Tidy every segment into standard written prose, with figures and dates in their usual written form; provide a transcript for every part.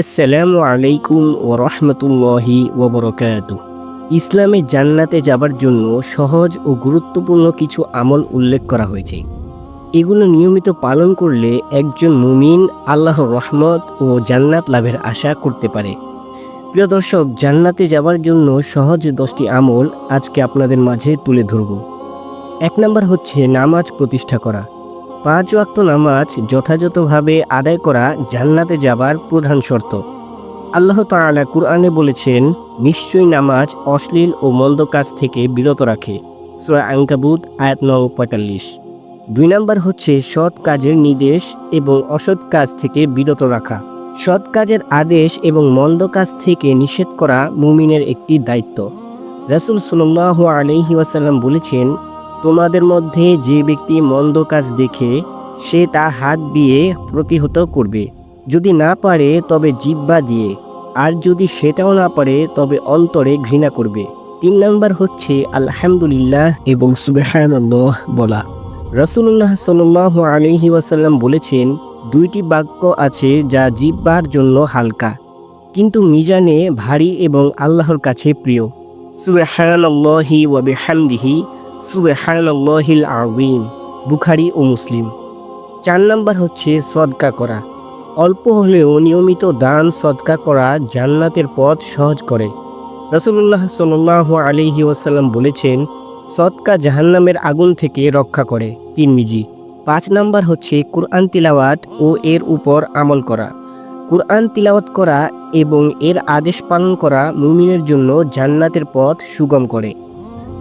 আসসালামু আলাইকুম ও রহমতুল্লাহি ওবরকাতুহ। ইসলামে জান্নাতে যাবার জন্য সহজ ও গুরুত্বপূর্ণ কিছু আমল উল্লেখ করা হয়েছে। এগুলো নিয়মিত পালন করলে একজন মুমিন আল্লাহর রহমত ও জান্নাত লাভের আশা করতে পারে। প্রিয় দর্শক, জান্নাতে যাবার জন্য সহজ 10টি আমল আজকে আপনাদের মাঝে তুলে ধরব। 1 নম্বর হচ্ছে নামাজ প্রতিষ্ঠা করা। 5 ওয়াক্ত নামাজ যথাযথভাবে আদায় করা জান্নাতে যাবার প্রধান শর্ত। আল্লাহ তাআলা কুরআনে বলেছেন, নিশ্চয়ই নামাজ অশ্লীল ও মন্দ কাজ থেকে বিরত রাখে। সূরা আনকাবুত আয়াত নং 45। 2 নম্বর হচ্ছে সৎ কাজের নির্দেশ এবং অসৎ কাজ থেকে বিরত রাখা। সৎ কাজের আদেশ এবং মন্দ কাজ থেকে নিষেধ করা মুমিনের একটি দায়িত্ব। রাসূল সাল্লাল্লাহু আলাইহি ওয়াসাল্লাম বলেছেন, তোমাদের মধ্যে যে ব্যক্তি মন্দ কাজ দেখে সে তা হাত দিয়ে প্রতিহত করবে, যদি না পারে তবে জিহ্বা দিয়ে, আর যদি সেটাও না পারে তবে অন্তরে ঘৃণা করবে। 3 নম্বর হচ্ছে আলহামদুলিল্লাহ এবং সুবহানাল্লাহ বলা। রাসূলুল্লাহ সাল্লাল্লাহু আলাইহি ওয়াসাল্লাম বলেছেন, 2টি বাক্য আছে যা জিহ্বার জন্য হালকা কিন্তু মিজানে ভারী এবং আল্লাহর কাছে প্রিয়। সুবহানাল্লাহি ওয়া বিহামদিহি সুবহানাল্লাহিল আযীম। বুখারী ও মুসলিম। 4 নম্বর হচ্ছে সদকা করা। অল্প হলেও নিয়মিত দান সদকা করা জান্নাতের পথ সহজ করে। রাসূলুল্লাহ সাল্লাল্লাহু আলাইহি ওয়াসাল্লাম বলেছেন, সদকা জাহান্নামের আগুন থেকে রক্ষা করে। তিরমিজি। 5 নম্বর হচ্ছে কুরআন তিলাওয়াত ও এর উপর আমল করা। কুরআন তিলাওয়াত করা এবং এর আদেশ পালন করা মুমিনের জন্য জান্নাতের পথ সুগম করে।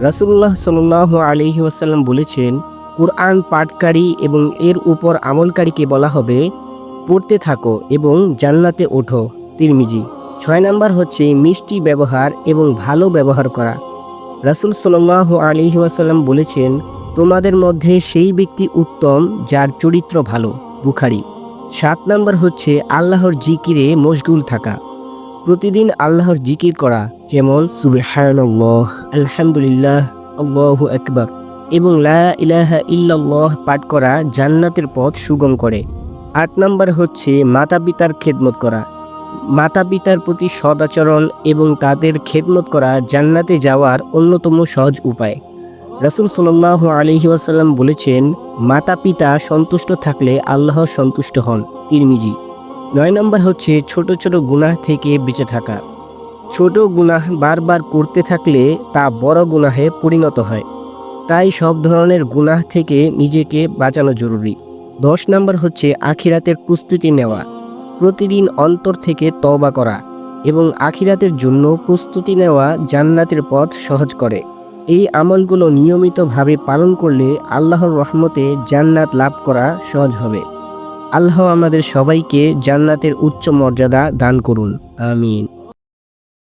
রাসূলুল্লাহ সাল্লাল্লাহু আলাইহি ওয়াসাল্লাম বলেছেন, কুরআন পাঠকারী এবং এর উপর আমলকারীকে বলা হবে, পড়তে থাকো এবং জান্নাতে ওঠো। তিরমিজি। 6 নম্বর হচ্ছে মিষ্টি ব্যবহার এবং ভালো ব্যবহার করা। রাসূল সাল্লাল্লাহু আলাইহি ওয়াসাল্লাম বলেছেন, তোমাদের মধ্যে সেই ব্যক্তি উত্তম যার চরিত্র ভালো। বুখারী। 7 নম্বর হচ্ছে আল্লাহর জিকিরে মশগুল থাকা। প্রতিদিন আল্লাহর জিকির করা, যেমন সুবহানাল্লাহ, আলহামদুলিল্লাহ, আল্লাহু আকবার এবং লা ইলাহা ইল্লাল্লাহ পাঠ করা জান্নাতের পথ সুগম করে। 8 নম্বর হচ্ছে মাতা পিতার খেদমত করা। মাতা পিতার প্রতি সদাচরণ এবং তাদের খেদমত করা জান্নাতে যাওয়ার অন্যতম সহজ উপায়। রাসূল সাল্লাল্লাহু আলাইহি ওয়াসাল্লাম বলেছেন, মাতা পিতা সন্তুষ্ট থাকলে আল্লাহ সন্তুষ্ট হন। তিরমিজি। 9 নম্বর হচ্ছে ছোট ছোট গুনাহ থেকে বেঁচে থাকা। ছোট গুনাহ বারবার করতে থাকলে তা বড় গুনাহে পরিণত হয়, তাই সব ধরনের গুনাহ থেকে নিজেকে বাঁচানো জরুরি। 10 নম্বর হচ্ছে আখিরাতের প্রস্তুতি নেওয়া। প্রতিদিন অন্তর থেকে তওবা করা এবং আখিরাতের জন্য প্রস্তুতি নেওয়া জান্নাতের পথ সহজ করে। এই আমলগুলো নিয়মিতভাবে পালন করলে আল্লাহর রহমতে জান্নাত লাভ করা সহজ হবে। আল্লাহ আমাদের সবাইকে জান্নাতের উচ্চ মর্যাদা দান করুন। আমিন।